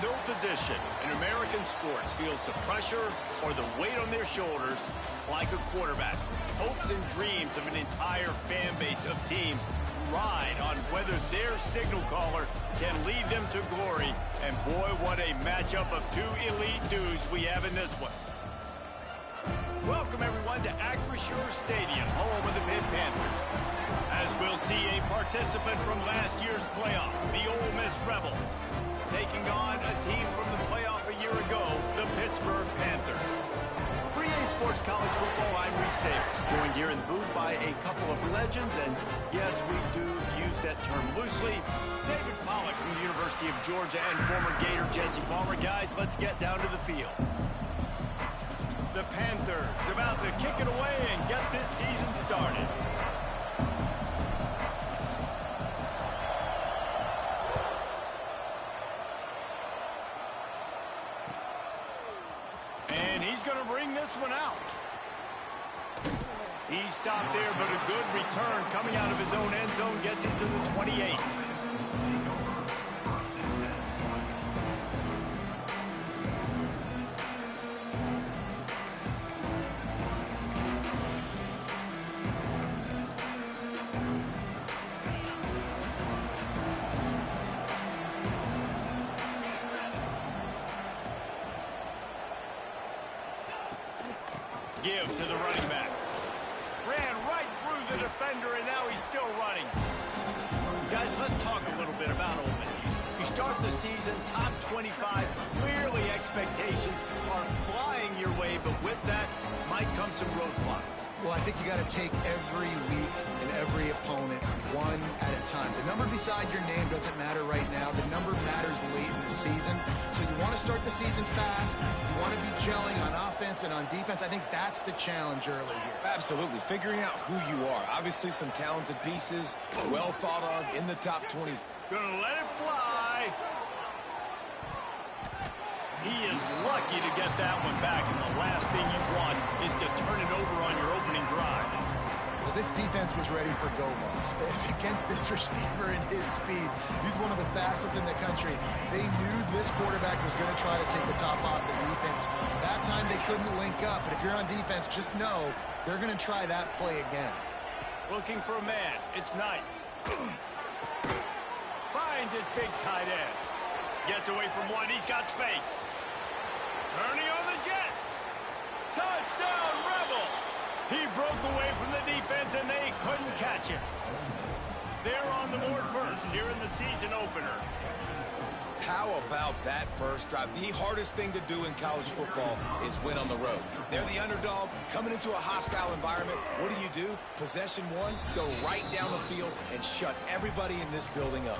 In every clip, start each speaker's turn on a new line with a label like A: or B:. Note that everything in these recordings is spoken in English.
A: No position in American sports feels the pressure or the weight on their shoulders like a quarterback. Hopes and dreams of an entire fan base of teams ride on whether their signal caller can lead them to glory. And boy, what a matchup of two elite dudes we have in this one. Welcome, everyone, to Acrisure Stadium, home of the Pitt Panthers. As we'll see a participant from last year's playoff, the Ole Miss Rebels, taking on a team from the playoff a year ago, the Pittsburgh Panthers. For EA Sports College Football, I'm Reese Davis, joined here in the booth by a couple of legends, and yes, we do use that term loosely. David Pollack from the University of Georgia and former Gator Jesse Palmer. Guys, let's get down to the field. The Panthers about to kick it away and get this season started. And he's going to bring this one out. He stopped there, but a good return coming out of his own end zone gets it to the 28. Give to the running back. Ran right through the defender, and now he's still running. Guys, let's talk a little bit about Ole Miss. You start the season top 25. Clearly expectations are flying your way, but with that might come some roadblocks.
B: Well, I think you got to take every week and every opponent one at a time. The number beside your name doesn't matter right now. The number matters late in the season. So you want to start the season fast. You want to be gelling on offense and on defense. I think that's the challenge early here.
C: Absolutely. Figuring out who you are. Obviously some talented pieces, well thought of in the top 20.
A: Gonna let it fly. He is lucky to get that one back, and the last thing you want is to turn it over on your opening drive.
B: Well, this defense was ready for go-balls. Against this receiver and his speed, he's one of the fastest in the country. They knew this quarterback was going to try to take the top off the defense. That time they couldn't link up, but if you're on defense, just know they're going to try that play again.
A: Looking for a man. It's Knight. Finds his big tight end. Gets away from one. He's got space. Turning on the Jets. Touchdown, Rebels. He broke away from the defense, and they couldn't catch him. They're on the board first here in the season opener.
C: How about that first drive? The hardest thing to do in college football is win on the road. They're the underdog, coming into a hostile environment. What do? Possession one, go right down the field and shut everybody in this building up.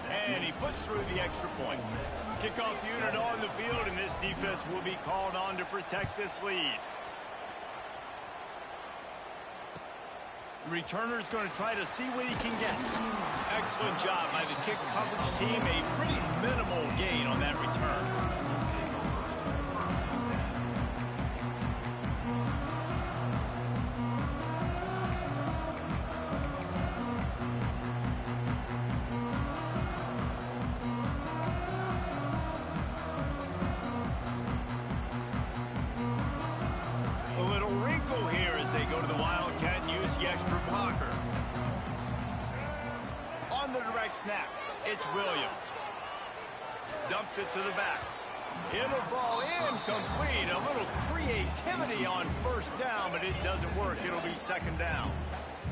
A: And he puts through the extra point. Kickoff unit on the field, and this defense will be called on to protect this lead. Returner's going to try to see what he can get. Excellent job by the kick coverage team. A pretty minimal gain on that return. Here as they go to the Wildcat and use the extra blocker. On the direct snap, it's Williams. Dumps it to the back. It'll fall incomplete. A little creativity on first down, but it doesn't work. It'll be second down.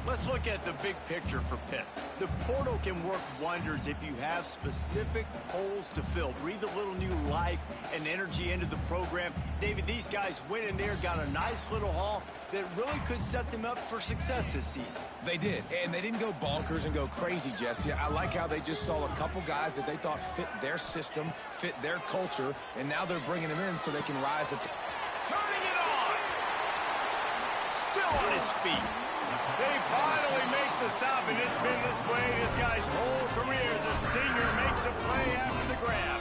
A: Let's look at the big picture for Pitt. The portal can work wonders if you have specific holes to fill. Breathe a little new life and energy into the program. David, these guys went in there, got a nice little haul that really could set them up for success this season.
C: They did, and they didn't go bonkers and go crazy, Jesse. I like how they just saw a couple guys that they thought fit their system, fit their culture, and now they're bringing them in so they can rise the
A: turning it on! Still on his feet. They finally make the stop, and it's been this way this guy's whole career as a senior makes a play after the grab.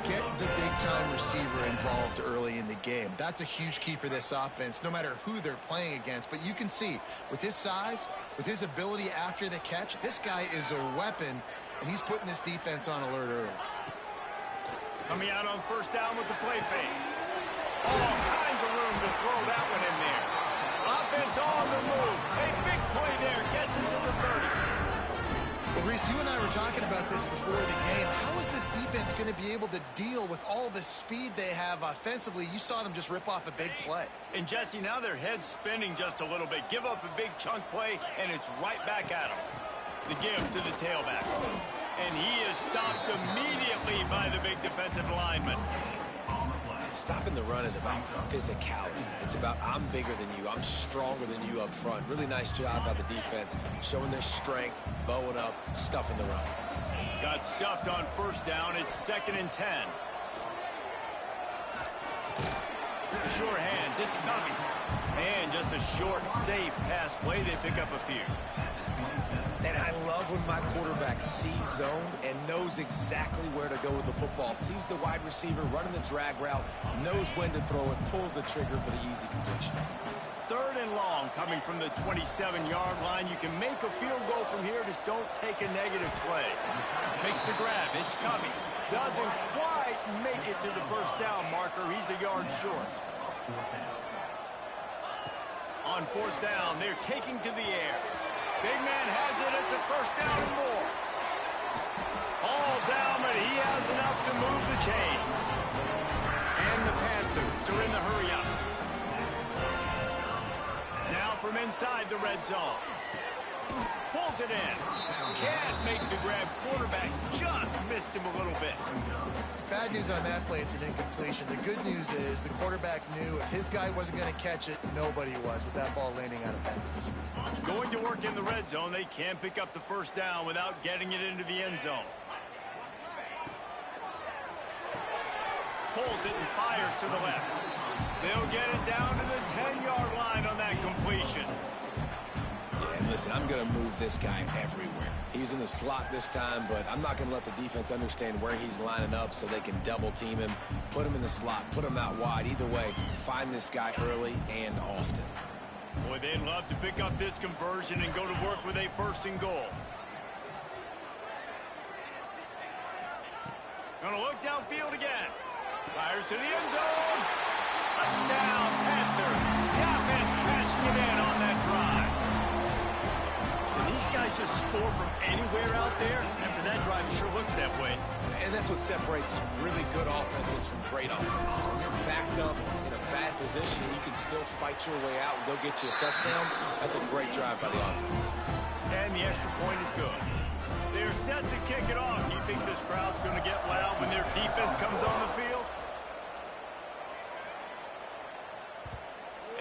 B: Get the big-time receiver involved early in the game. That's a huge key for this offense, no matter who they're playing against. But you can see, with his size, with his ability after the catch, this guy is a weapon, and he's putting this defense on alert early.
A: Coming out on first down with the play fake. All kinds of room to throw that one in there. Offense on the move. A big play there. Gets into the 30.
B: Well, Reese, you and I were talking about this before the game. How is this defense going to be able to deal with all the speed they have offensively? You saw them just rip off a big play.
A: And, Jesse, now their head's spinning just a little bit. Give up a big chunk play, and it's right back at them. The give to the tailback. And he is stopped immediately by the big defensive lineman.
C: Stopping the run is about physicality. It's about I'm bigger than you. I'm stronger than you up front. Really nice job by the defense, showing their strength, bowing up, stuffing the run.
A: Got stuffed on first down. It's 2nd and 10. Sure hands. It's coming. And just a short, safe pass play. They pick up a few.
C: And I love when my quarterback sees zone and knows exactly where to go with the football. Sees the wide receiver running the drag route, knows when to throw it, pulls the trigger for the easy completion.
A: 3rd and long coming from the 27-yard line. You can make a field goal from here. Just don't take a negative play. Makes the grab. It's coming. Doesn't quite make it to the first down marker. He's a yard short. On 4th down, they're taking to the air. Big man has it. It's a first down and more. All down, but he has enough to move the chains. And the Panthers are in the hurry up. Now from inside the red zone. Pulls it in. Can't make the grab. Quarterback just missed him a little bit.
B: Bad news on that play, it's an incompletion. The good news is the quarterback knew if his guy wasn't going to catch it, nobody was with that ball landing out of bounds.
A: Going to work in the red zone. They can't pick up the first down without getting it into the end zone. Pulls it and fires to the left. They'll get it down to the 10-yard line on that completion.
C: Yeah, and listen, I'm going to move this guy everywhere. He's in the slot this time, but I'm not going to let the defense understand where he's lining up so they can double team him, put him in the slot, put him out wide. Either way, find this guy early and often.
A: Boy, they'd love to pick up this conversion and go to work with a 1st and goal. Gonna look downfield again. Fires to the end zone. Touchdown, Panthers. The offense cashing it in on that drive. And these guys just score from anywhere out there. After that drive, it sure looks that way.
C: And that's what separates really good offenses from great offenses. When you're backed up in a bad position and you can still fight your way out and go get you a touchdown, that's a great drive by the offense.
A: And the extra point is good. They're set to kick it off. Do you think this crowd's going to get loud when their defense comes on the field?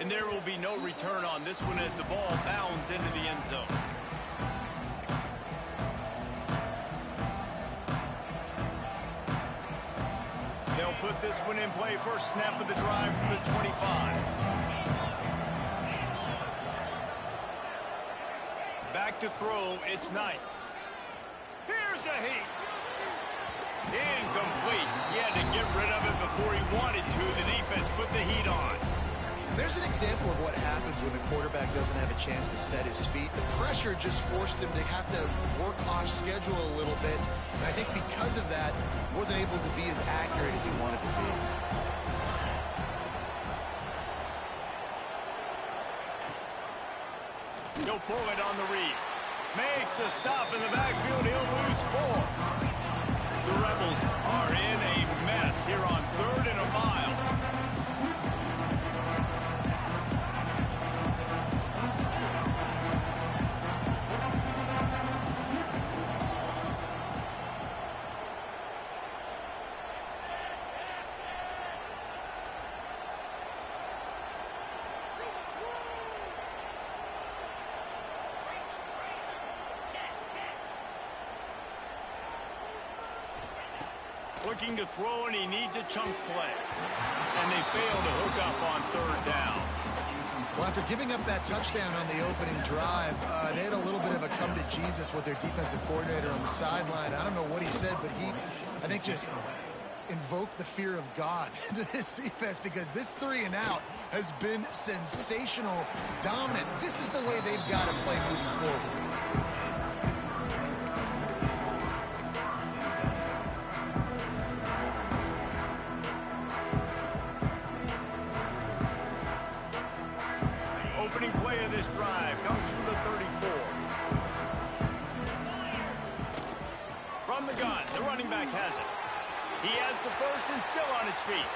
A: And there will be no return on this one as the ball bounds into the end zone. They'll put this one in play. First snap of the drive from the 25. Back to throw. It's Knight. Here's a heat. Incomplete. He had to get rid of it before he wanted to. The defense put the heat on.
B: There's an example of what happens when the quarterback doesn't have a chance to set his feet. The pressure just forced him to have to work off schedule a little bit. And I think because of that, wasn't able to be as accurate as he wanted to be.
A: He'll pull it on the read. Makes a stop in the backfield. He'll lose 4. The Rebels are in a mess here on 3rd and a mile. Looking to throw, and he needs a chunk play. And they fail to hook up on 3rd down.
B: Well, after giving up that touchdown on the opening drive, they had a little bit of a come to Jesus with their defensive coordinator on the sideline. I don't know what he said, but he, I think, just invoked the fear of God into this defense, because this 3 and out has been sensational, dominant. This is the way they've got to play moving forward.
A: opening play of this drive comes from the 34. From the gun, the running back has it. He has the first and still on his feet.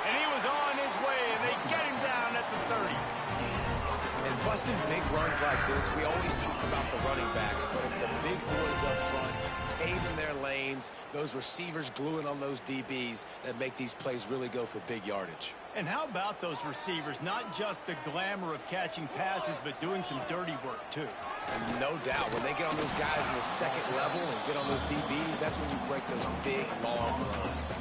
A: And he was on his way, and they get him down at the 30.
C: And busting big runs like this, we always talk about the running backs, but it's the big boys up front, paving their lanes, those receivers gluing on those DBs that make these plays really go for big yardage.
A: And how about those receivers? Not just the glamour of catching passes, but doing some dirty work, too.
C: And no doubt, when they get on those guys in the second level and get on those DBs, that's when you break those big, long runs.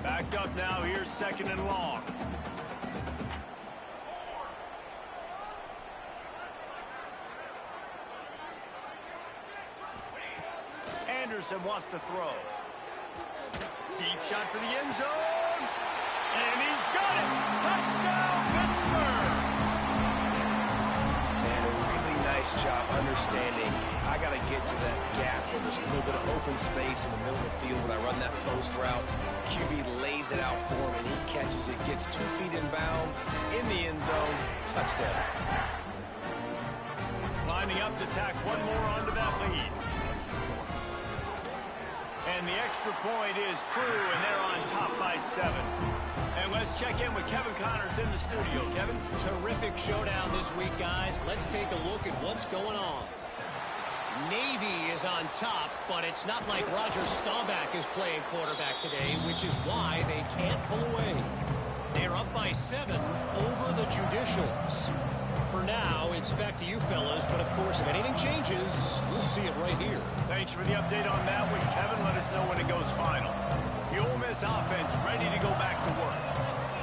A: Backed up now, here's second and long. Anderson wants to throw. Deep shot for the end zone. And he's got it. Touchdown, Pittsburgh.
C: And a really nice job understanding I got to get to that gap where there's a little bit of open space in the middle of the field when I run that post route. QB lays it out for him, and he catches it, gets 2 feet in bounds, in the end zone, touchdown.
A: Lining up to tack one more onto that lead. And the extra point is true, and they're on top by 7. And let's check in with Kevin Connors in the studio. Kevin?
D: Terrific showdown this week, guys. Let's take a look at what's going on. Navy is on top, but it's not like Roger Staubach is playing quarterback today, which is why they can't pull away. They're up by 7 over the Judicials. For now, it's back to you fellas, but of course, if anything changes, we'll see it right here.
A: Thanks for the update on that one, Kevin. Let us know when it goes final. The Ole Miss offense ready to go back to work.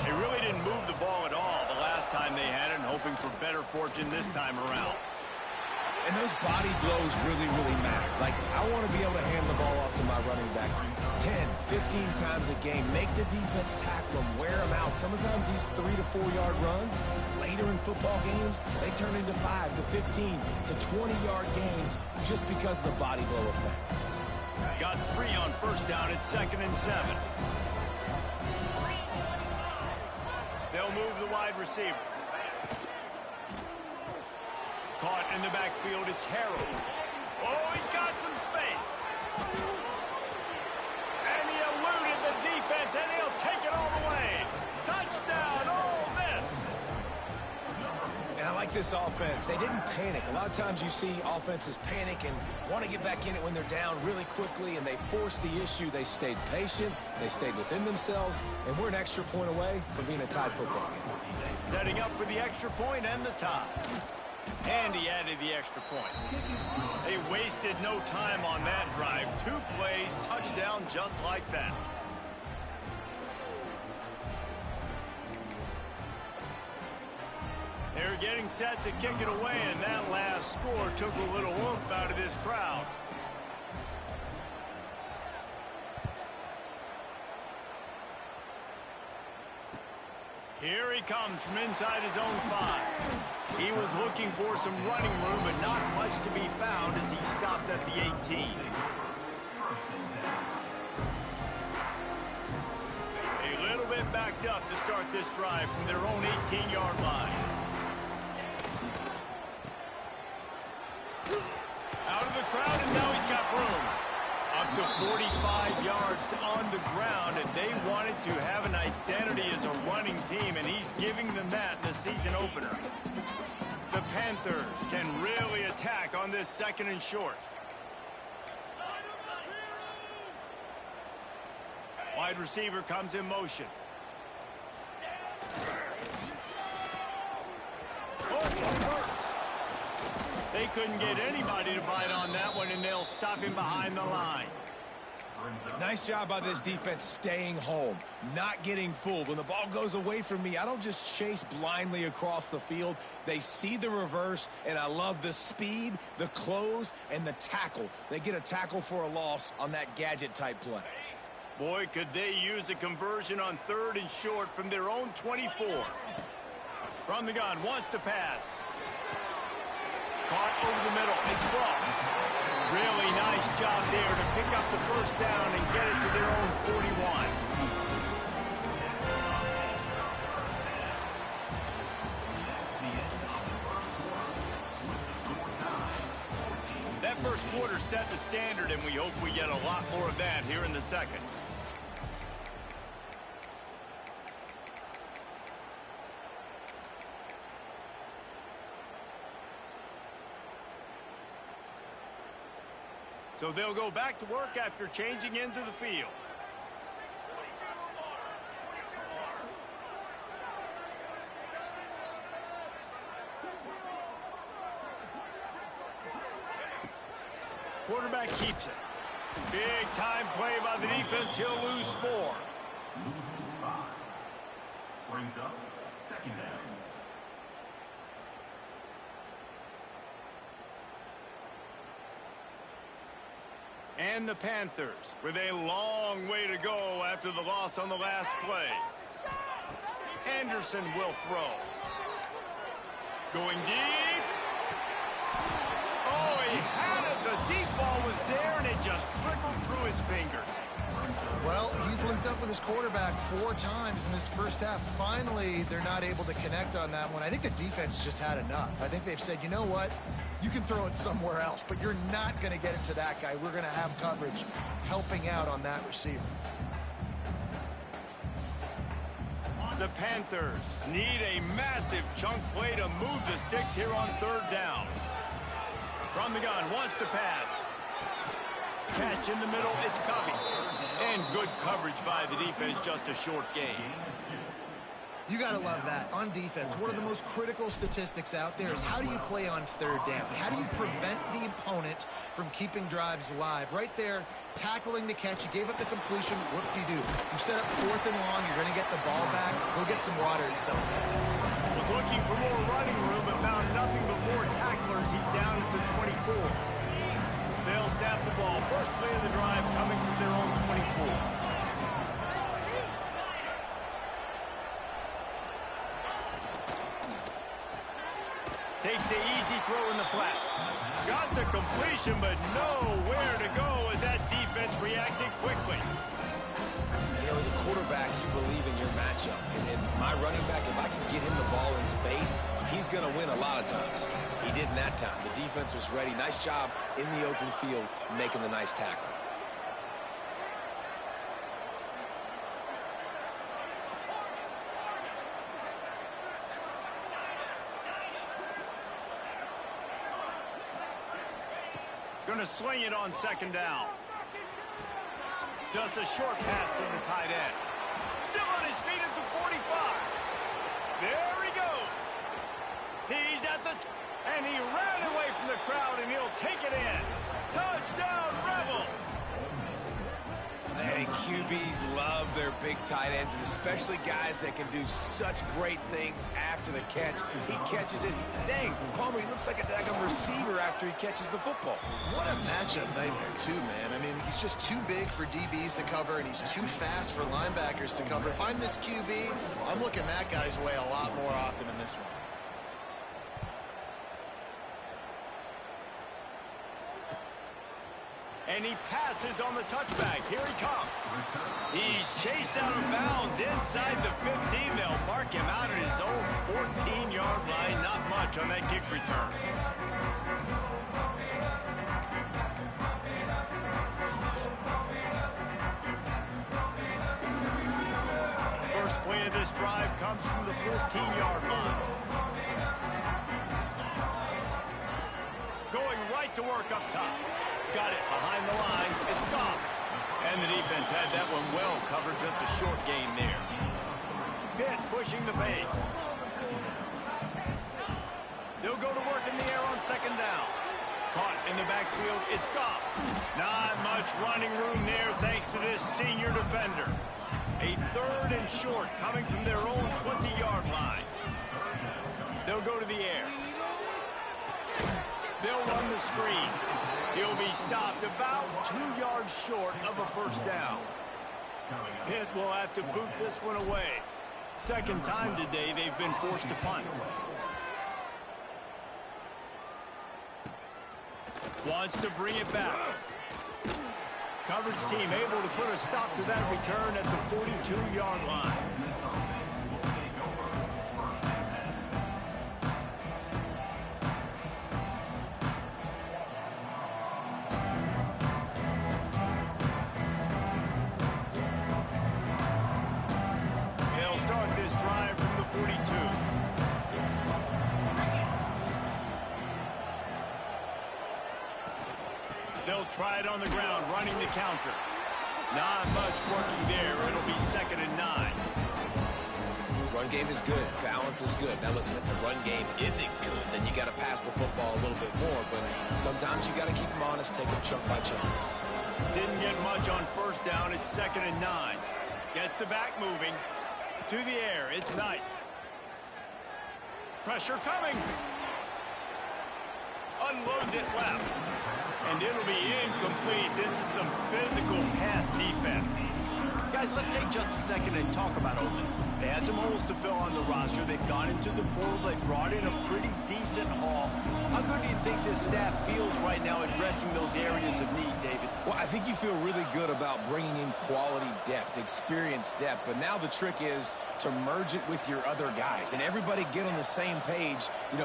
A: They really didn't move the ball at all the last time they had it, and hoping for better fortune this time around.
C: And those body blows really, really matter. Like, I want to be able to hand the ball off to my running back 10, 15 times a game. Make the defense tackle them, wear them out. Sometimes these 3 to 4 yard runs, later in football games, they turn into 5 to 15 to 20 yard gains just because of the body blow effect.
A: Got 3 on first down at 2nd and 7. They'll move the wide receiver. Caught in the backfield, it's Harrell. Oh, he's got some space. And he eluded the defense, and he'll take it all the way. Touchdown, Ole Miss.
C: And I like this offense. They didn't panic. A lot of times you see offenses panic and want to get back in it when they're down really quickly, and they force the issue. They stayed patient. They stayed within themselves, and we're an extra point away from being a tied football game.
A: Setting up for the extra point and the tie. And he added the extra point. They wasted no time on that drive. 2 plays, touchdown just like that. They're getting set to kick it away, and that last score took a little oomph out of this crowd. Here he comes from inside his own 5. He was looking for some running room, but not much to be found as he stopped at the 18. A little bit backed up to start this drive from their own 18-yard line. Out of the crowd, and now he's got room. Up to 45 yards on the ground, and they wanted to have an identity as a running team, and he's giving them that in the season opener. The Panthers can really attack on this 2nd and short. Wide receiver comes in motion. Oh, it's reverse. They couldn't get anybody to bite on that one, and they'll stop him behind the line.
C: Nice job by this defense staying home, not getting fooled. When the ball goes away from me, I don't just chase blindly across the field. They see the reverse, and I love the speed, the close, and the tackle. They get a tackle for a loss on that gadget-type play.
A: Boy, could they use a conversion on 3rd and short from their own 24. From the gun, wants to pass. Caught over the middle. It's Ross. Really nice job there to pick up the first down and get it to their own 41. first quarter set the standard, and we hope we get a lot more of that here in the second. So they'll go back to work after changing into the field. Quarterback keeps it. Big time play by the defense. He'll lose 4.
E: Loses 5. Brings up second down.
A: And the Panthers with a long way to go after the loss on the last play. Anderson will throw. Going deep. Oh, he had it. The deep ball was there, and it just trickled through his fingers.
B: Well, he's linked up with his quarterback 4 times in this first half. Finally, they're not able to connect on that one. I think the defense just had enough. I think they've said, you know what? You can throw it somewhere else, but you're not going to get it to that guy. We're going to have coverage helping out on that receiver.
A: The Panthers need a massive chunk play to move the sticks here on 3rd down. From the gun, wants to pass. Catch in the middle, it's Covey. And good coverage by the defense, just a short gain.
B: You got to love that. On defense, one of the most critical statistics out there is how do you play on 3rd down? How do you prevent the opponent from keeping drives alive? Right there, tackling the catch. You gave up the completion. What do you do? You set up 4th and long. You're going to get the ball back. Go get some water and celebrate.
A: Was looking for more running room, but found nothing but more tacklers. He's down at the 24. They'll snap the ball. First play of the drive coming from their own 24. Takes the easy throw in the flat. Got the completion, but nowhere to go as that defense reacted quickly.
C: You know, as a quarterback, you believe in your matchup. And my running back, if I can get him the ball in space, he's going to win a lot of times. He did in that time. The defense was ready. Nice job in the open field making the nice tackle.
A: Going to swing it on 2nd down. Just a short pass to the tight end. Still on his feet at the 45. There he goes. He's at the... and he ran away from the crowd, and he'll take it in. Touchdown, Rebels.
C: And QBs love their big tight ends, and especially guys that can do such great things after the catch. He catches it. Dang, Palmer, he looks like a daggum receiver after he catches the football.
B: What a matchup nightmare, too, man. I mean, he's just too big for DBs to cover, and he's too fast for linebackers to cover. If I'm this QB, I'm looking that guy's way a lot more often than this one.
A: And he passes on the touchback. Here he comes. He's chased out of bounds inside the 15. They'll mark him out at his own 14-yard line. Not much on that kick return. First play of this drive comes from the 14-yard line. Going right to work up top. Got it behind the line. It's gone. And the defense had that one well covered. Just a short gain there. Pitt pushing the pace. They'll go to work in the air on 2nd down. Caught in the backfield. It's gone. Not much running room there thanks to this senior defender. A 3rd and short coming from their own 20-yard line. They'll go to the air. They'll run the screen. He'll be stopped about 2 yards short of a 1st down. Pitt will have to boot this one away. Second time today they've been forced to punt. Wants to bring it back. Coverage team able to put a stop to that return at the 42-yard line. They'll try it on the ground, running the counter. Not much working there. It'll be 2nd and 9.
C: Run game is good. Balance is good. Now listen, if the run game isn't good, then you got to pass the football a little bit more. But sometimes you got to keep them honest, take them chunk by chunk.
A: Didn't get much on 1st down. It's 2nd and 9. Gets the back moving. To the air. It's Knight. Pressure coming. Unloads it left. And it'll be incomplete. This is some physical pass defense. Guys, let's take just a second and talk about Ole Miss. They had some holes to fill on the roster. They've gone into the portal. They brought in a pretty decent haul. How good do you think this staff feels right now addressing those areas of need, David?
C: Well, I think you feel really good about bringing in quality depth, experience depth. But now the trick is to merge it with your other guys and everybody get on the same page, and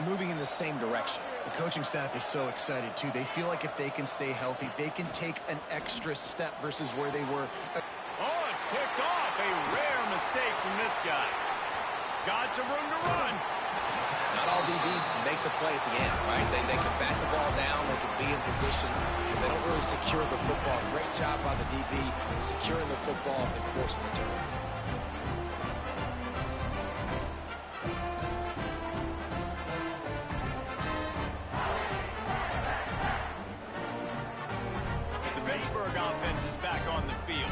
C: moving in the same direction.
B: The coaching staff is so excited, too. They feel like if they can stay healthy, they can take an extra step versus where they were.
A: Oh, it's picked off. A rare mistake from this guy. Got some room to run.
C: Not all DBs make the play at the end, right? They can bat the ball down. They can be in position. But they don't really secure the football. Great job by the DB securing the football and forcing the turnover.
A: Offense is back on the field.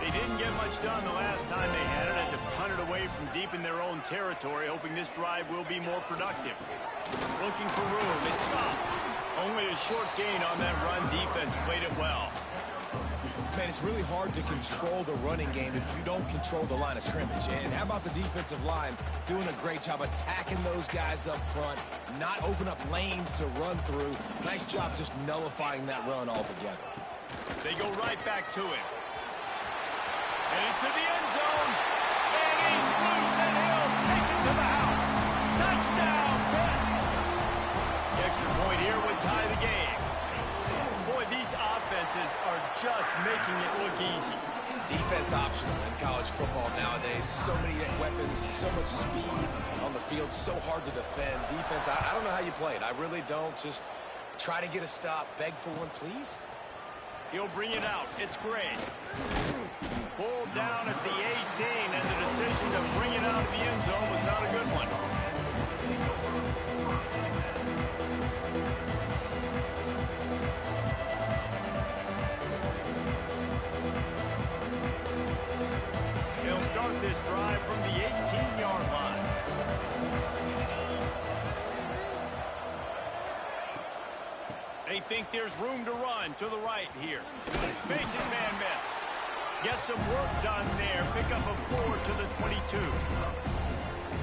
A: They didn't get much done the last time they had it. Had to punt it away from deep in their own territory, hoping this drive will be more productive. Looking for room. It's up. Only a short gain on that run. Defense played it well.
C: Man, it's really hard to control the running game if you don't control the line of scrimmage. And how about the defensive line doing a great job attacking those guys up front, not open up lanes to run through. Nice job just nullifying that run altogether.
A: They go right back to him. And into the end zone. And he's loose, and he'll take it to the house. Touchdown, Pitt. The extra point here would tie the game. Boy, these offenses are just making it look easy.
C: Defense optional in college football nowadays. So many weapons, so much speed on the field, so hard to defend. Defense, I don't know how you play it. I really don't. Just try to get a stop, beg for one, please.
A: He'll bring it out. It's Gray. Pulled down at the 18, and the decision to bring it out of the end zone was not a good one. They'll start this drive from the 18-yard line. They think there's room to run to the right here. Makes his man miss. Get some work done there. Pick up a 4 to the 22.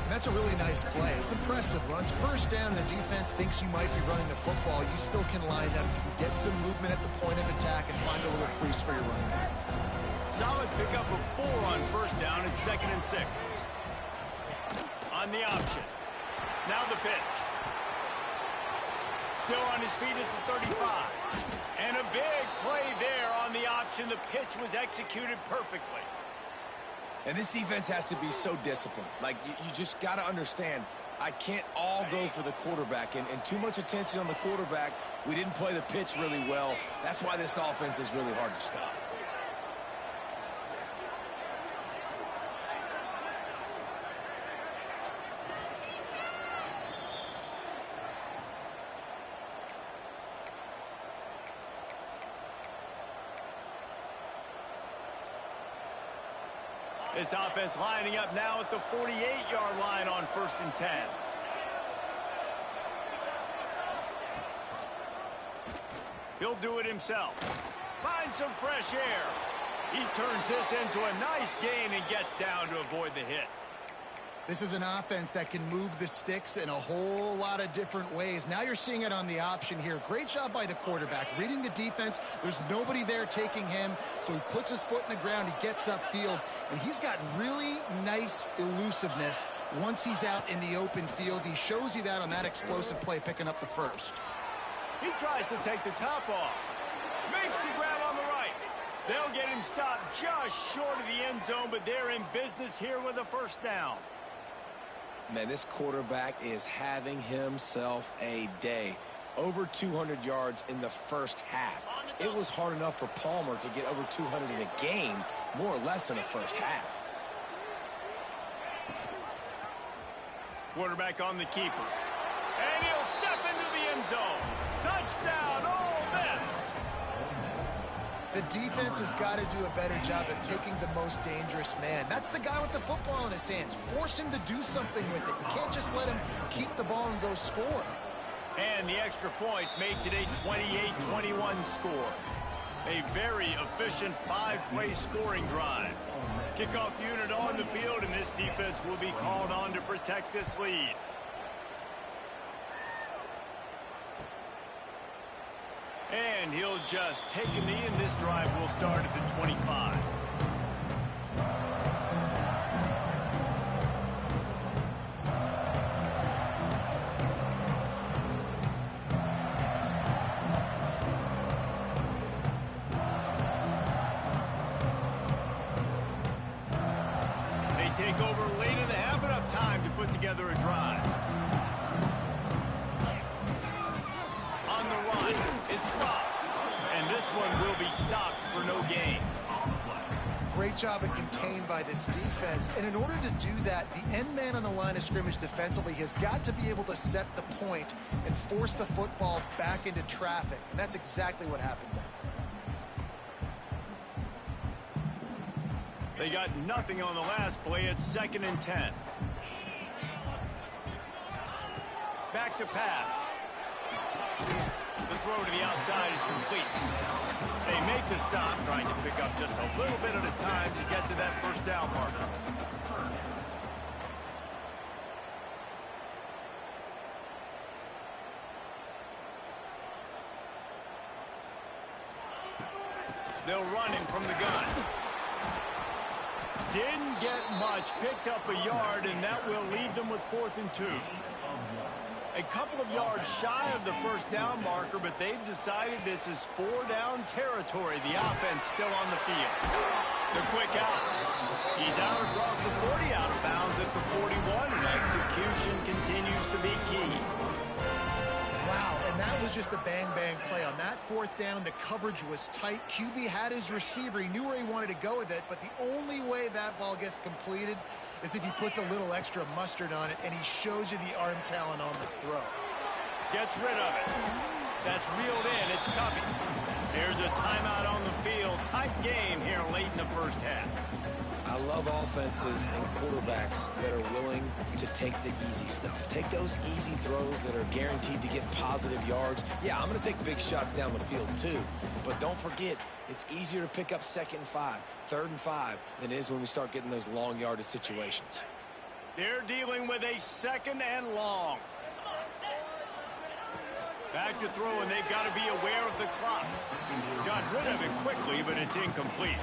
B: That's a really nice play. It's impressive. When it's 1st down and the defense thinks you might be running the football, you still can line up. You can get some movement at the point of attack and find a little crease for your running back.
A: Solid pickup of 4 on 1st down and 2nd and 6. On the option. Now the pitch. Still on his feet at the 35. And a big play there on the option. The pitch was executed perfectly.
C: And this defense has to be so disciplined. Like, you just got to understand, I can't all go for the quarterback. And too much attention on the quarterback. We didn't play the pitch really well. That's why this offense is really hard to stop.
A: This offense lining up now at the 48-yard line on 1st and 10. He'll do it himself. Find some fresh air. He turns this into a nice gain and gets down to avoid the hit.
B: This is an offense that can move the sticks in a whole lot of different ways. Now you're seeing it on the option here. Great job by the quarterback. Reading the defense, there's nobody there taking him, so he puts his foot in the ground, he gets upfield, and he's got really nice elusiveness once he's out in the open field. He shows you that on that explosive play, picking up the 1st.
A: He tries to take the top off. Makes the grab on the right. They'll get him stopped just short of the end zone, but they're in business here with a 1st down.
C: Man, this quarterback is having himself a day. Over 200 yards in the first half. It was hard enough for Palmer to get over 200 in a game, more or less in the first half.
A: Quarterback on the keeper. And he'll step into the end zone. Touchdown, Ole Miss!
B: The defense has got to do a better job of taking the most dangerous man. That's the guy with the football in his hands. Force him to do something with it. You can't just let him keep the ball and go score.
A: And the extra point makes it a 28-21 score. A very efficient 5-play scoring drive. Kickoff unit on the field, and this defense will be called on to protect this lead. And he'll just take a knee, and this drive will start at the 25. Take over late in the half, enough time to put together a drive. On the run, it's stopped. And this one will be stopped for no gain.
B: Great job of contained by this defense. And in order to do that, the end man on the line of scrimmage defensively has got to be able to set the point and force the football back into traffic. And that's exactly what happened there.
A: They got nothing on the last play. It's 2nd and 10. Back to pass. The throw to the outside is complete. They make the stop, trying to pick up just a little bit at a time to get to that first down marker. They'll run him from the gun. Didn't get much, picked up a yard, and that will leave them with 4th and 2. A couple of yards shy of the first down marker, but they've decided this is 4-down territory. The offense still on the field. The quick out. He's out across the 40, out of bounds at the 41, and execution continues to be key.
B: Wow, and that was just a bang-bang play. On that 4th down, the coverage was tight. QB had his receiver. He knew where he wanted to go with it, but the only way that ball gets completed is if he puts a little extra mustard on it, and he shows you the arm talent on the throw.
A: Gets rid of it. That's reeled in. It's Covey. There's a timeout on the field. Tight game here late in the first half.
C: I love offenses and quarterbacks that are willing to take the easy stuff. Take those easy throws that are guaranteed to get positive yards. Yeah, I'm going to take big shots down the field too. But don't forget, it's easier to pick up 2nd and 5, 3rd and 5 than it is when we start getting those long yardage situations.
A: They're dealing with a 2nd and long. Back to throw, and they've got to be aware of the clock. Got rid of it quickly, but it's incomplete.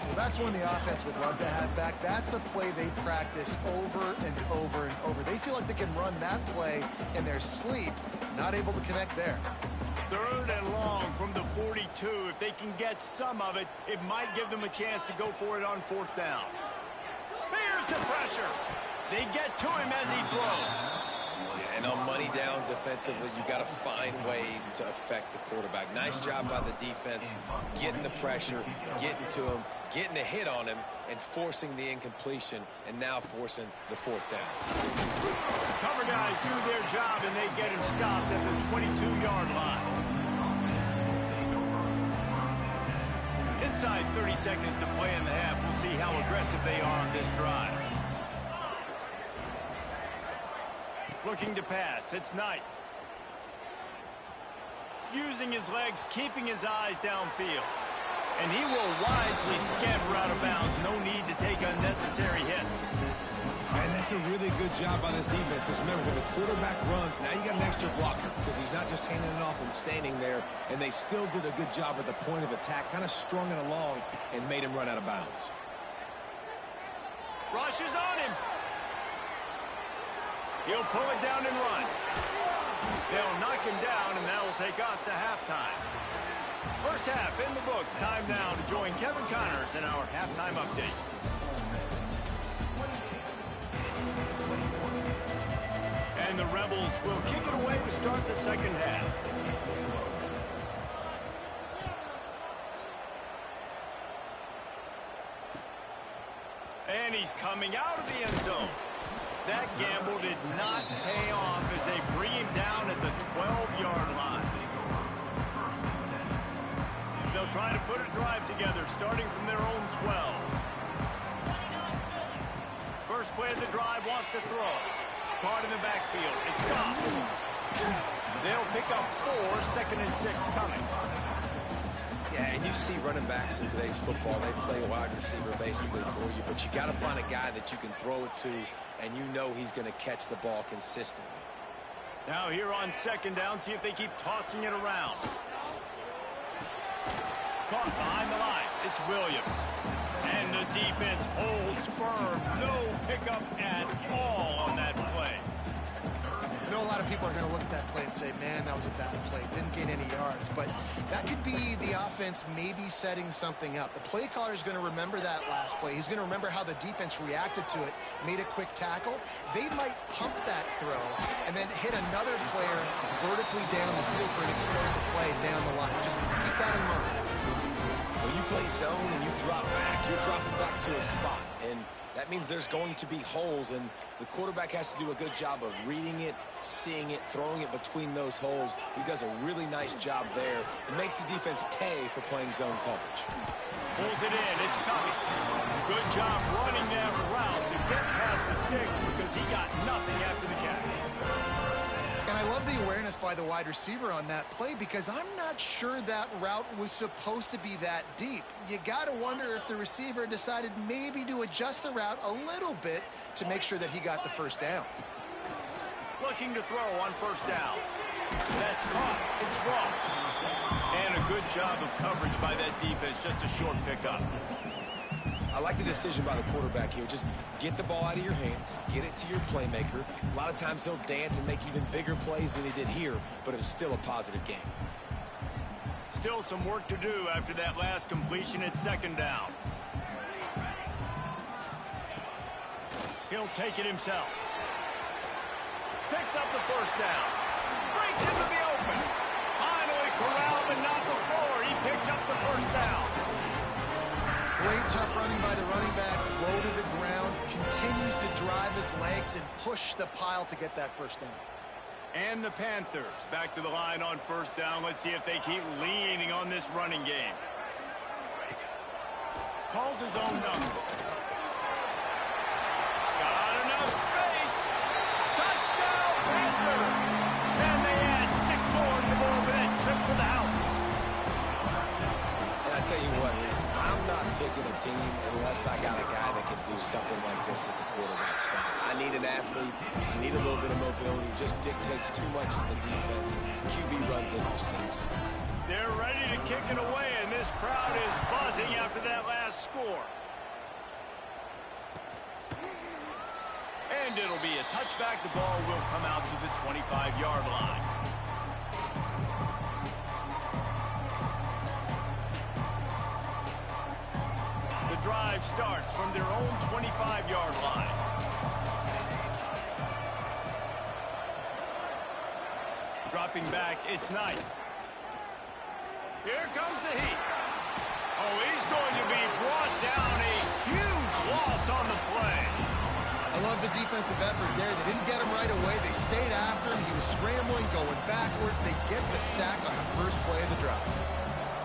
B: Well, that's one the offense would love to have back. That's a play they practice over and over and over. They feel like they can run that play in their sleep, not able to connect there.
A: 3rd and long from the 42. If they can get some of it, it might give them a chance to go for it on 4th down. Here's the pressure. They get to him as he throws.
C: Yeah, and on money down defensively, you got to find ways to affect the quarterback. Nice job by the defense, getting the pressure, getting to him, getting a hit on him, and forcing the incompletion, and now forcing the 4th down.
A: Cover guys do their job, and they get him stopped at the 22-yard line. Inside 30 seconds to play in the half. We'll see how aggressive they are on this drive. Looking to pass. It's Knight. Using his legs, keeping his eyes downfield. And he will wisely scamper out of bounds. No need to take unnecessary hits.
C: And that's a really good job by this defense, because remember, when the quarterback runs, now you got an extra blocker, because he's not just handing it off and standing there, and they still did a good job at the point of attack, kind of strung it along and made him run out of bounds.
A: Rush is on him. He'll pull it down and run. They'll knock him down, and that will take us to halftime. First half in the books. Time now to join Kevin Connors in our halftime update. And And the Rebels will kick it away to start the second half. And he's coming out of the end zone. That gamble did not pay off as they bring him down at the 12-yard line. They'll try to put a drive together starting from their own 12. First play of the drive, wants to throw. Caught in the backfield. It's gone. They'll pick up 4, 2nd and 6 coming.
C: Yeah, and you see running backs in today's football, they play a wide receiver basically for you, but you got to find a guy that you can throw it to, and you know he's going to catch the ball consistently.
A: Now here on 2nd down, see if they keep tossing it around. Caught behind the line. It's Williams. And the defense holds firm. No pickup at all on that play.
B: I know a lot of people are going to look at that play and say, man, that was a bad play. Didn't gain any yards. But that could be the offense maybe setting something up. The play caller is going to remember that last play. He's going to remember how the defense reacted to it, made a quick tackle. They might pump that throw and then hit another player vertically down the field for an explosive play down the line. Just keep that in mind.
C: When you play zone and you drop back, you're dropping back to a spot. And that means there's going to be holes, and the quarterback has to do a good job of reading it, seeing it, throwing it between those holes. He does a really nice job there. It makes the defense pay for playing zone coverage.
A: Pulls it in. It's coming. Good job running that route to get past the sticks because he got nothing after the catch.
B: And I love the awareness by the wide receiver on that play because I'm not sure that route was supposed to be that deep. You got to wonder if the receiver decided maybe to adjust the route a little bit to make sure that he got the first down.
A: Looking to throw on 1st down. That's caught. It's Ross. And a good job of coverage by that defense. Just a short pickup.
C: I like the decision by the quarterback here. Just get the ball out of your hands, get it to your playmaker. A lot of times he'll dance and make even bigger plays than he did here, but it was still a positive game.
A: Still some work to do after that last completion at 2nd down. He'll take it himself. Picks up the 1st down. Breaks into the open. Finally corralled, but not before. He picks up the 1st down.
B: Great tough running by the running back, low to the ground, continues to drive his legs and push the pile to get that 1st down.
A: And the Panthers back to the line on 1st down. Let's see if they keep leaning on this running game. Calls his own number. Got enough space. Touchdown, Panthers! And they add 6 more to the ball for that trip to the house.
C: And I tell you what, Reese, I'm not picking a team unless I got a guy that can do something like this at the quarterback spot. I need an athlete. I need a little bit of mobility. It just dictates too much to the defense. QB runs in for 6.
A: They're ready to kick it away, and this crowd is buzzing after that last score. And it'll be a touchback. The ball will come out to the 25-yard line. The drive starts from their own 25-yard line. Dropping back, it's Knight. Here comes the heat. Oh, he's going to be brought down. A huge loss on the play.
B: I love the defensive effort there. They didn't get him right away. They stayed after him. He was scrambling, going backwards. They get the sack on the first play of the drive.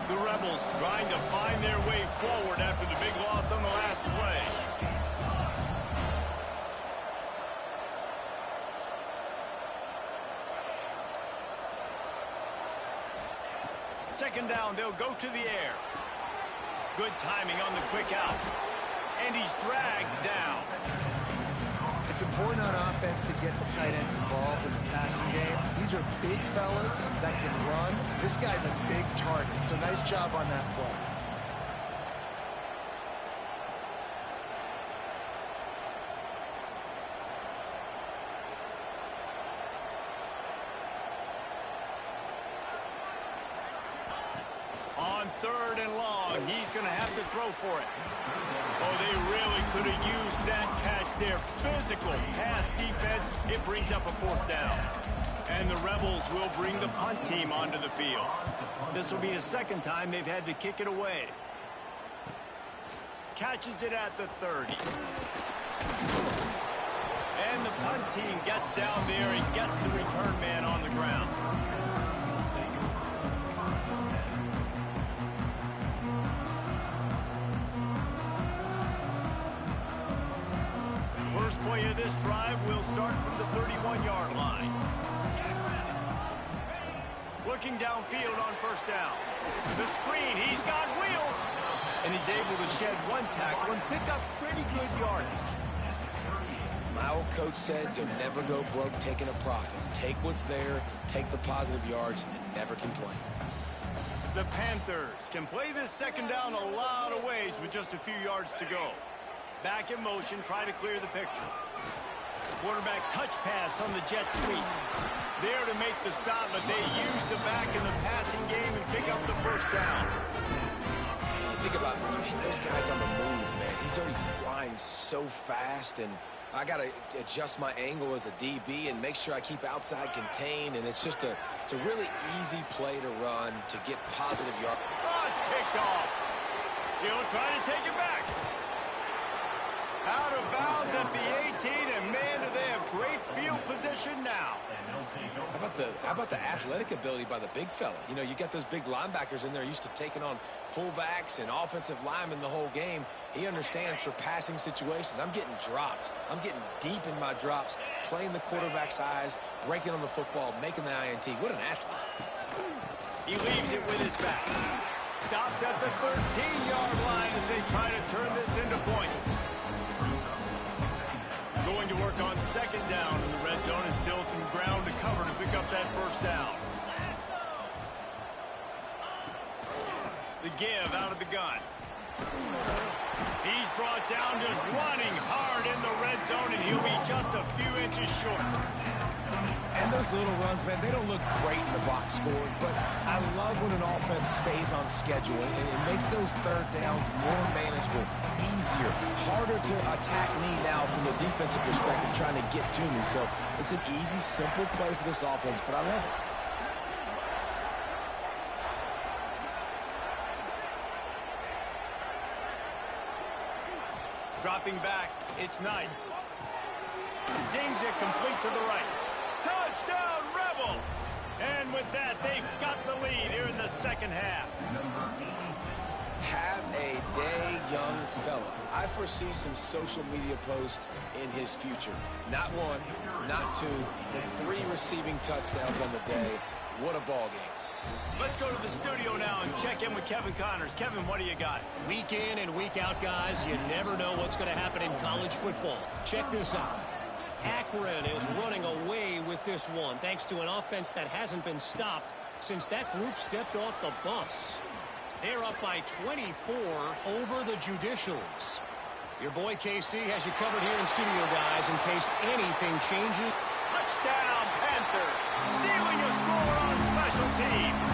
A: The Rebels trying to find their way forward after the big loss on the last play. Second down, they'll go to the air. Good timing on the quick out. And he's dragged down.
B: It's important on offense to get the tight ends involved in the passing game. These are big fellas that can run. This guy's a big target, so nice job on that play.
A: On On 3rd and long, he's going to have to throw for it. Oh, they really could have used that catch there. Physical pass defense. It brings up a 4th down. And the Rebels will bring the punt team onto the field. This will be the 2nd time they've had to kick it away. Catches it at the 30. And the punt team gets down there and gets the return man on the ground. First play of this drive will start from the 31-yard line. Looking downfield on 1st down. The screen, he's got wheels. And he's able to shed 1 tackle and pick up pretty good yardage.
C: My old coach said you'll never go broke taking a profit. Take what's there, take the positive yards, and never complain.
A: The Panthers can play this 2nd down a lot of ways with just a few yards to go. Back in motion, try to clear the picture. Quarterback touch pass on the jet sweep. There to make the stop, but they use the back in the passing game and pick up the 1st down.
C: Think about those guys on the move, man. He's already flying so fast, and I got to adjust my angle as a DB and make sure I keep outside contained, and it's just it's a really easy play to run to get positive yards.
A: Oh, it's picked off. He'll try to take it back. Out of bounds at the 18, and man, do they have great field position now.
C: How about the athletic ability by the big fella? You know, you got those big linebackers in there used to taking on fullbacks and offensive linemen the whole game. He understands for passing situations. I'm getting drops. I'm getting deep in my drops, playing the quarterback's eyes, breaking on the football, making the INT. What an athlete.
A: He leaves it with his back. Stopped at the 13-yard line as they try to turn this into points. Going to work on 2nd down in the red zone, and still some ground to cover to pick up that 1st down. The give out of the gun. He's brought down just running hard in the red zone, and he'll be just a few inches short.
C: And those little runs, man, they don't look great in the box score, but I love when an offense stays on schedule, and it makes those 3rd downs more manageable, easier, harder to attack me now from a defensive perspective trying to get to me. So it's an easy, simple play for this offense, but I love it.
A: Dropping back, it's Knight. Zings it complete to the right. Touchdown, Rebels! And with that, they've got the lead here in the 2nd half.
C: Have a day, young fella. I foresee some social media posts in his future. Not 1, not 2, but 3 receiving touchdowns on the day. What a ball game.
A: Let's go to the studio now and check in with Kevin Connors. Kevin, what do you got?
D: Week in and week out, guys, you never know what's going to happen in college football. Check this out. Akron is running away with this one, thanks to an offense that hasn't been stopped since that group stepped off the bus. They're up by 24 over the Judicials. Your boy KC has you covered here in studio, guys, in case anything changes.
A: Touchdown, Panthers! Stealing a score on special teams.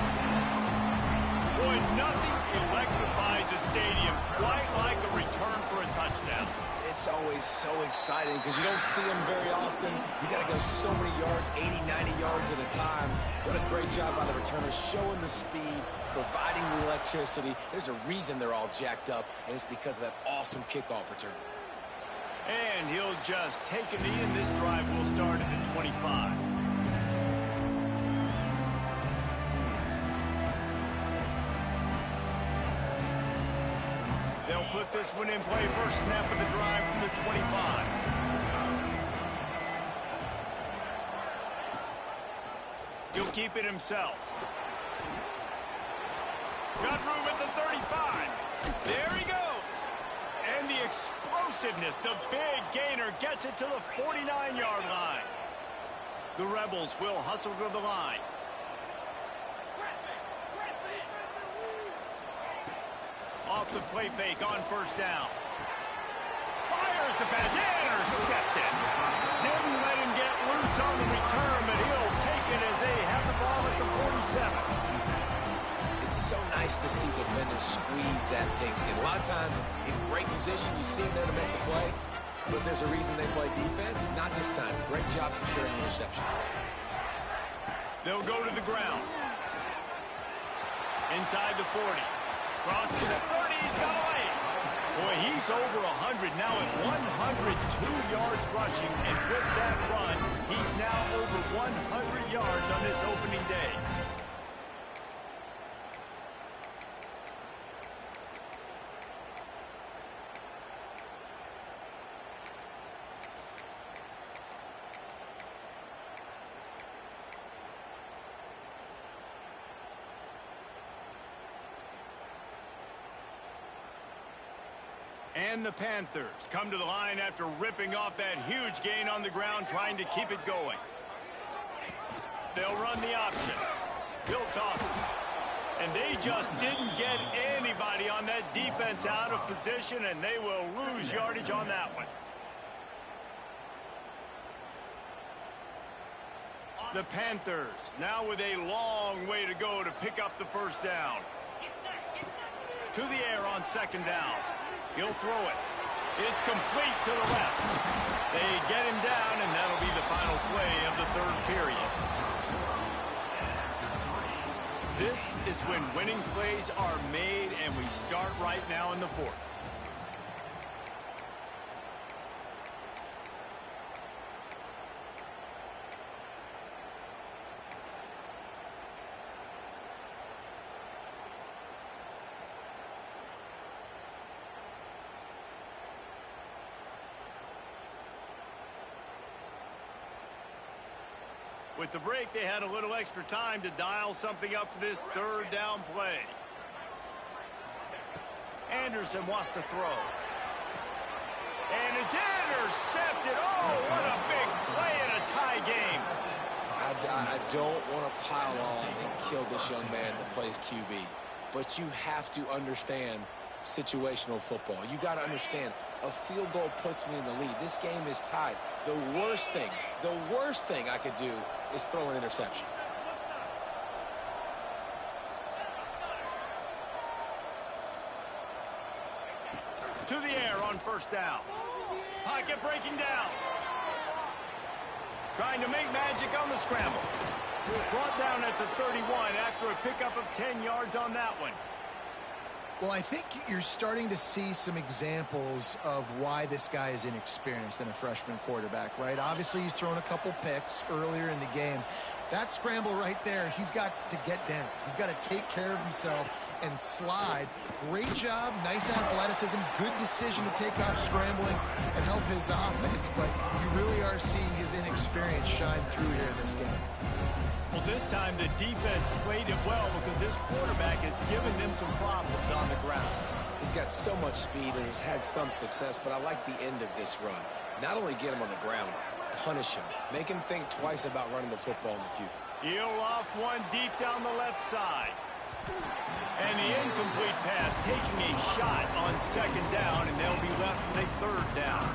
A: Boy, nothing electrifies a stadium quite like a return for a touchdown.
C: It's always so exciting because you don't see them very often. You got to go so many yards, 80, 90 yards at a time. What a great job by the returners, showing the speed, providing the electricity. There's a reason they're all jacked up, and it's because of that awesome kickoff return.
A: And he'll just take a knee, and this drive will start at the 25. They'll put this one in play. First snap of the drive from the 25. He'll keep it himself. Got room at the 35. There he goes. And the explosiveness, the big gainer gets it to the 49-yard line. The Rebels will hustle to the line. Off the play fake on first down. Fires the pass, intercepted. Didn't let him get loose on the return, but he'll take it as they have the ball at the 47.
C: It's It's so nice to see defenders squeeze that pigskin. A lot of times, in great position, you see them there to make the play, but there's a reason they play defense. Not this time. Great job securing the interception.
A: They'll go to the ground. Inside the 40. Crosses the 30. He's got away. Boy, he's over 100 now at 102 yards rushing. And with that run, he's now over 100 yards on this opening day. And the Panthers come to the line after ripping off that huge gain on the ground, trying to keep it going. They'll run the option. He'll toss it. And they just didn't get anybody on that defense out of position, and they will lose yardage on that one. The Panthers now with a long way to go to pick up the first down. To the air on second down. He'll throw it. It's complete to the left. They get him down, and that'll be the final play of the third period. This is when winning plays are made, and we start right now in the fourth. With the break, they had a little extra time to dial something up for this third down play. Anderson wants to throw. And it's intercepted. Oh, what a big play in a tie game.
C: I don't want to pile on and kill this young man that plays QB. But you have to understand situational football. You got to understand, a field goal puts me in the lead. This game is tied. The worst thing I could do is throw an interception.
A: To the air on first down. Pocket breaking down. Trying to make magic on the scramble. Brought down at the 31 after a pickup of 10 yards on that one.
B: Well, I think you're starting to see some examples of why this guy is inexperienced in a freshman quarterback, right? Obviously, he's thrown a couple picks earlier in the game. That scramble right there, he's got to get down. He's got to take care of himself and slide. Great job, nice athleticism, good decision to take off scrambling and help his offense, but you really are seeing his inexperience shine through here in this game.
A: Well, this time the defense played it well because this quarterback has given them some problems on the ground.
C: He's got so much speed and has had some success, but I like the end of this run. Not only get him on the ground, punish him. Make him think twice about running the football in the future.
A: He'll off one deep down the left side. And the incomplete pass taking a shot on second down, and they'll be left with a third down.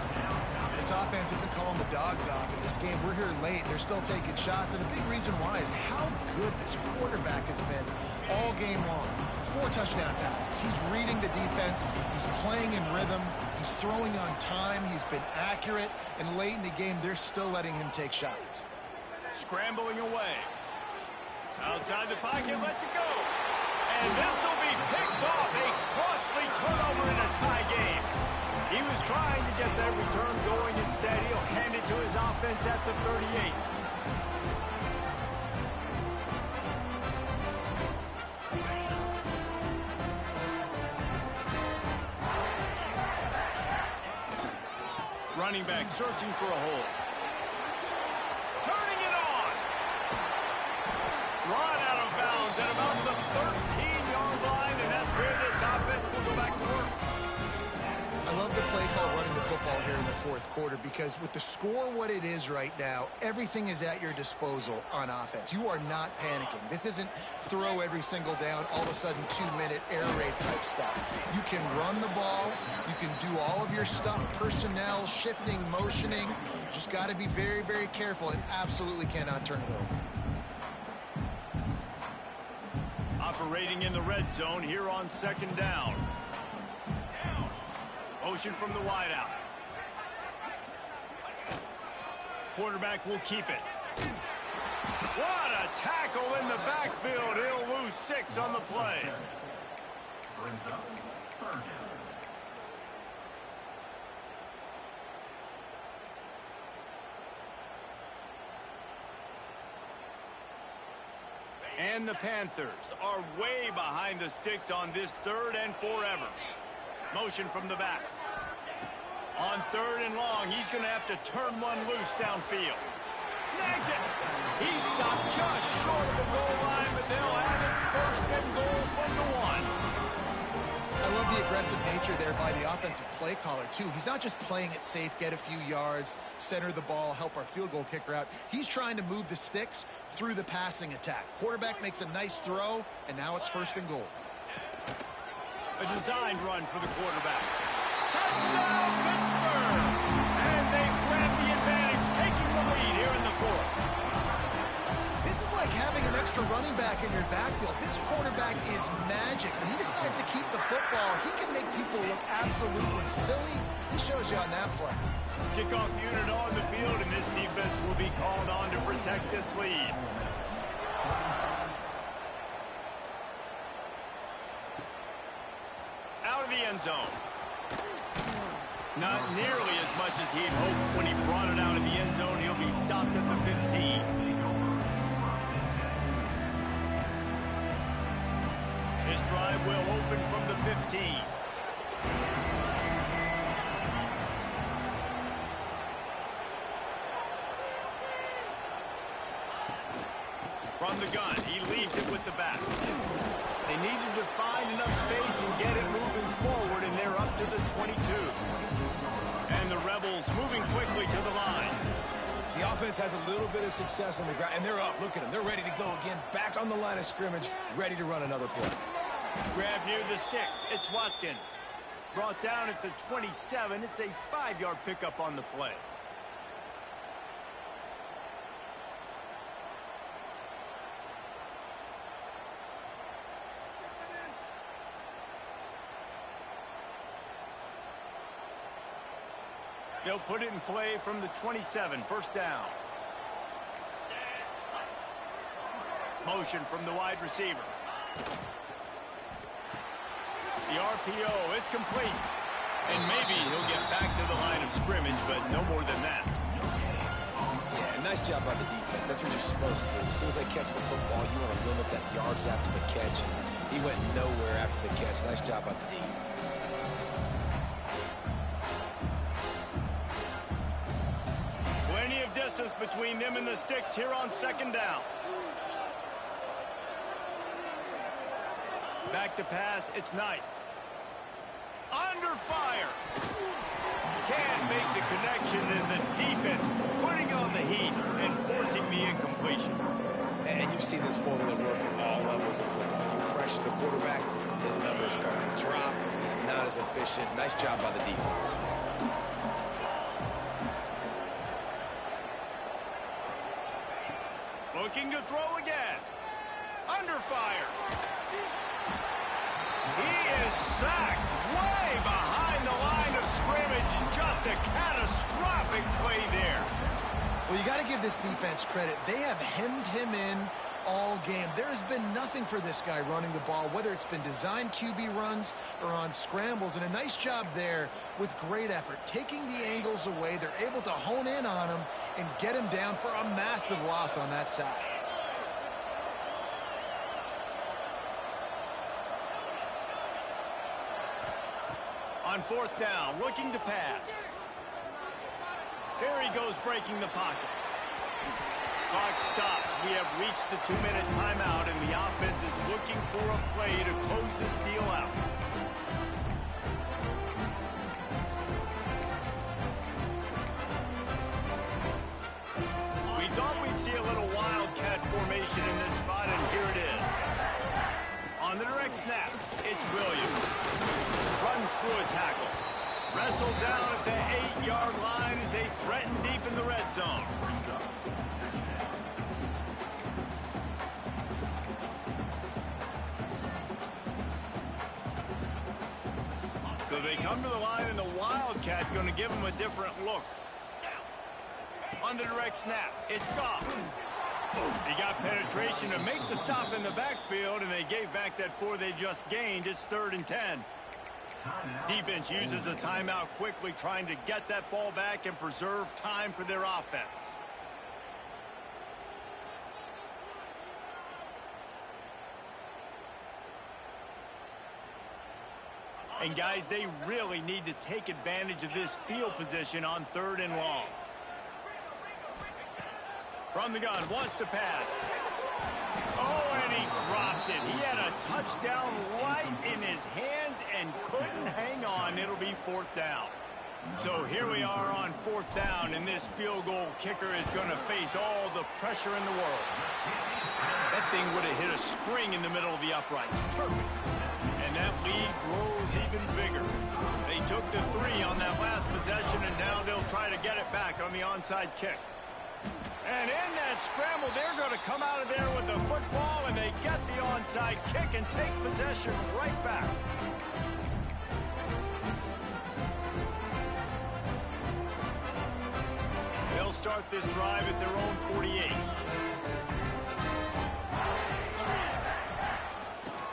B: This offense isn't calling the dogs off in this game. We're here late. They're still taking shots, and a big reason why is how good this quarterback has been all game long. 4 touchdown passes. He's reading the defense. He's playing in rhythm. He's throwing on time. He's been accurate. And late in the game, they're still letting him take shots.
A: Scrambling away. Outside the pocket, lets it go. And this will be picked off. A costly turnover in a tie game. He was trying to get that return going. Instead, he'll hand it to his offense at the 38. Running back searching for a hole. Turning it on. Run out of bounds at about the 13-yard line, and that's where this offense will go back to work.
B: I love the play call running the football here in the fourth quarter because with the score what it is right now, everything is at your disposal on offense. You are not panicking. This isn't throw every single down, all of a sudden 2-minute air raid type stuff. You can run the ball. You can do all of your stuff, personnel, shifting, motioning. Just got to be very, very careful and absolutely cannot turn it over.
A: Operating in the red zone here on second down. Motion from the wideout. Quarterback will keep it. What a tackle in the backfield. He'll lose 6 on the play.
E: Brings up third down.
A: And the Panthers are way behind the sticks on this 3rd and forever. Motion from the back. On 3rd and long, he's going to have to turn one loose downfield. Snags it. He stopped just short of the goal line, but they'll have it 1st and goal from the 1.
B: I love the aggressive nature there by the offensive play caller, too. He's not just playing it safe, get a few yards, center the ball, help our field goal kicker out. He's trying to move the sticks through the passing attack. Quarterback makes a nice throw, and now it's 1st and goal.
A: A designed run for the quarterback. Touchdown, Pittsburgh! And they grab the advantage, taking the lead here in the 4th.
B: This is like having an extra running back in your backfield. This quarterback is magic. When he decides to keep the football, he can make people look absolutely silly. He shows you on that play.
A: Kickoff unit on the field, and this defense will be called on to protect this lead. Out of the end zone. Not nearly as much as he'd hoped when he brought it out of the end zone. He'll be stopped at the 15. This drive will open from the 15. From the gun, he leaves it with the back. They needed to find enough space and get it moving forward, and they're up to the 22. And the Rebels moving quickly to the line.
C: The offense has a little bit of success on the ground, and they're up. Look at them. They're ready to go again. Back on the line of scrimmage, ready to run another play.
A: Grab near the sticks. It's Watkins. Brought down at the 27. It's a 5-yard pickup on the play. They'll put it in play from the 27, 1st down. Motion from the wide receiver. The RPO, it's complete. And maybe he'll get back to the line of scrimmage, but no more than that.
C: Yeah, nice job by the defense. That's what you're supposed to do. As soon as they catch the football, you want to limit that yards after the catch. He went nowhere after the catch. Nice job by the D.
A: Plenty of distance between them and the sticks here on 2nd down. Back to pass, it's Knight. Under fire. Can't make the connection, and the defense putting on the heat and forcing the incompletion.
C: And you've seen this formula work at all levels of football. You pressure the quarterback, his numbers start to drop. He's not as efficient. Nice job by the defense.
A: Looking to throw again. Under fire. He is sacked way behind the line of scrimmage. Just a catastrophic play there.
B: Well, you got to give this defense credit. They have hemmed him in all game. There has been nothing for this guy running the ball, whether it's been designed QB runs or on scrambles, and a nice job there with great effort. Taking the angles away, they're able to hone in on him and get him down for a massive loss on that side.
A: On 4th down, looking to pass. There he goes, breaking the pocket. Clock stops. We have reached the 2-minute timeout, and the offense is looking for a play to close this deal out. We thought we'd see a little wildcat formation in this spot, and here it is. On the direct snap, it's Williams. Runs through a tackle. Wrestled down at the 8-yard line as they threaten deep in the red zone. So they come to the line, and the Wildcat going to give them a different look. On the direct snap, it's Goff. He got penetration to make the stop in the backfield, and they gave back that 4 they just gained. It's 3rd and 10. Defense uses a timeout quickly, trying to get that ball back and preserve time for their offense. And guys, they really need to take advantage of this field position on 3rd and long. From the gun, wants to pass. Oh, and he dropped it. He had a touchdown right in his hands and couldn't hang on. It'll be 4th down. So here we are on 4th down, and this field goal kicker is going to face all the pressure in the world. That thing would have hit a string in the middle of the uprights. Perfect. And that lead grows even bigger. They took the 3 on that last possession, and now they'll try to get it back on the onside kick. And in that scramble, they're going to come out of there with the football, and they get the onside kick and take possession right back. They'll start this drive at their own 48.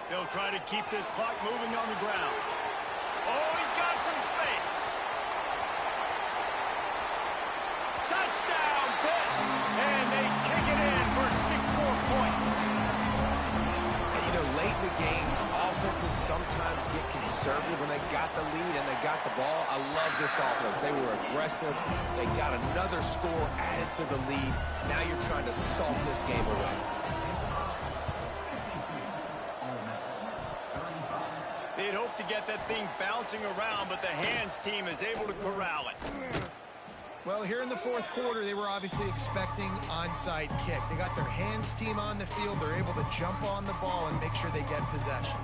A: They'll try to keep this clock moving on the ground. Oh, he's got some space. Touchdown, Pitt! And they take it in for 6 more points.
C: And, you know, late in the games, offenses sometimes get conservative when they got the lead and they got the ball. I love this offense. They were aggressive. They got another score added to the lead. Now you're trying to salt this game away.
A: They'd hoped to get that thing bouncing around, but the hands team is able to corral it.
B: Well, here in the 4th quarter, they were obviously expecting onside kick. They got their hands team on the field. They're able to jump on the ball and make sure they get possession.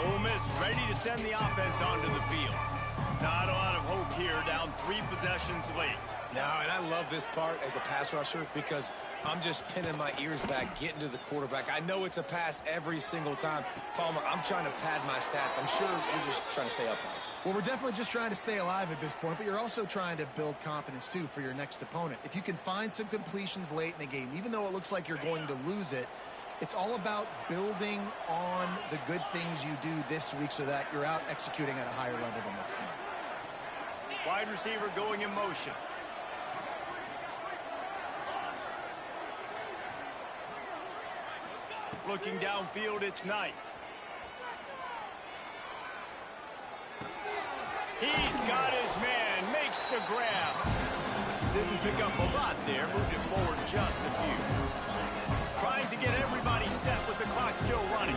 A: Ole Miss ready to send the offense onto the field. Not a lot of hope here, down 3 possessions late.
C: No, and I love this part as a pass rusher because I'm just pinning my ears back, getting to the quarterback. I know it's a pass every single time. Palmer, I'm trying to pad my stats. I'm sure you're just trying to stay upright.
B: Well, we're definitely just trying to stay alive at this point, but you're also trying to build confidence, too, for your next opponent. If you can find some completions late in the game, even though it looks like you're going to lose it, it's all about building on the good things you do this week so that you're out executing at a higher level the next time.
A: Wide receiver going in motion. Looking downfield, it's Knight. He's got his man, makes the grab. Didn't pick up a lot there, moved it forward just a few. Trying to get everybody set with the clock still running.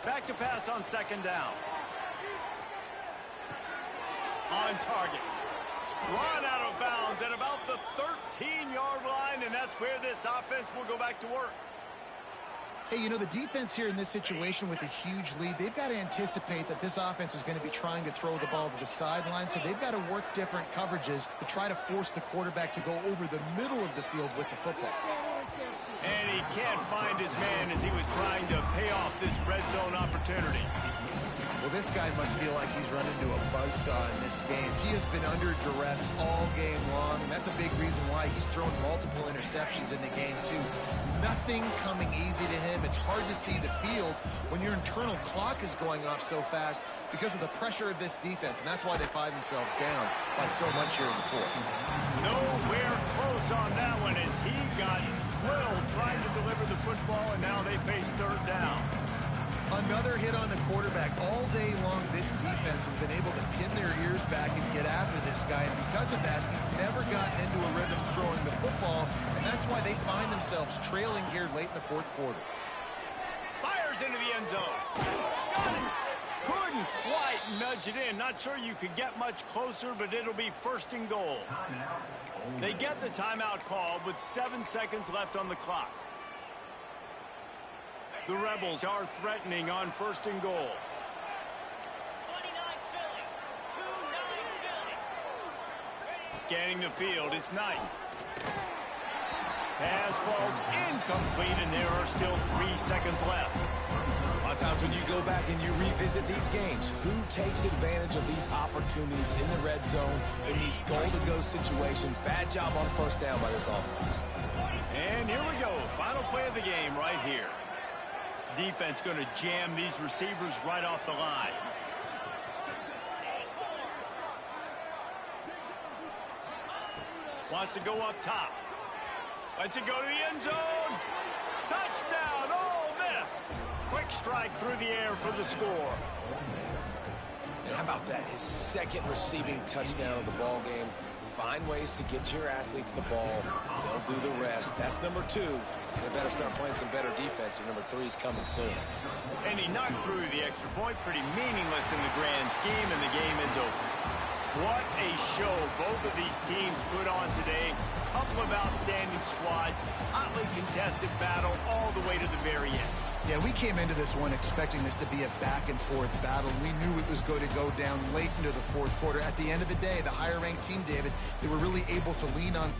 A: Back to pass on 2nd down. On target. Run out of bounds at about the 13-yard line, and that's where this offense will go back to work.
B: Hey, you know, the defense here in this situation with a huge lead, they've got to anticipate that this offense is going to be trying to throw the ball to the sideline, so they've got to work different coverages to try to force the quarterback to go over the middle of the field with the football.
A: And he can't find his man as he was trying to pay off this red zone opportunity.
B: Well, this guy must feel like he's run into a buzzsaw in this game. He has been under duress all game long, and that's a big reason why he's thrown multiple interceptions in the game, too. Nothing coming easy to him. It's hard to see the field when your internal clock is going off so fast because of the pressure of this defense, and that's why they find themselves down by so much here in the 4th.
A: Nowhere close on that one as he got drilled trying to deliver the football, and now they face 3rd down.
B: Another hit on the quarterback. All day long, this defense has been able to pin their ears back and get after this guy, and because of that, he's never gotten into a rhythm throwing the football, and that's why they find themselves trailing here late in the 4th quarter.
A: Fires into the end zone. Couldn't quite nudge it in. Not sure you could get much closer, but it'll be 1st and goal. They get the timeout called with 7 seconds left on the clock. The Rebels are threatening on 1st and goal.
D: 29 Philly. 2-9 Philly.
A: Scanning the field, it's Knight. Pass falls incomplete, and there are still 3 seconds left.
C: A lot of times when you go back and you revisit these games, who takes advantage of these opportunities in the red zone, in these goal-to-go situations? Bad job on 1st down by this offense.
A: And here we go. Final play of the game right here. Defense going to jam these receivers right off the line. Wants to go up top. Lets it go to the end zone. Touchdown, Ole Miss. Quick strike through the air for the score.
C: And how about that? His 2nd receiving touchdown of the ball game. Find ways to get your athletes the ball. They'll do the rest. That's number 2. They better start playing some better defense, and number 3 is coming soon.
A: And he knocked through the extra point. Pretty meaningless in the grand scheme, and the game is over. What a show both of these teams put on today. Couple of outstanding squads. Hotly contested battle all the way to the very end.
B: Yeah, we came into this one expecting this to be a back-and-forth battle. We knew it was going to go down late into the 4th quarter. At the end of the day, the higher-ranked team, David, they were really able to lean on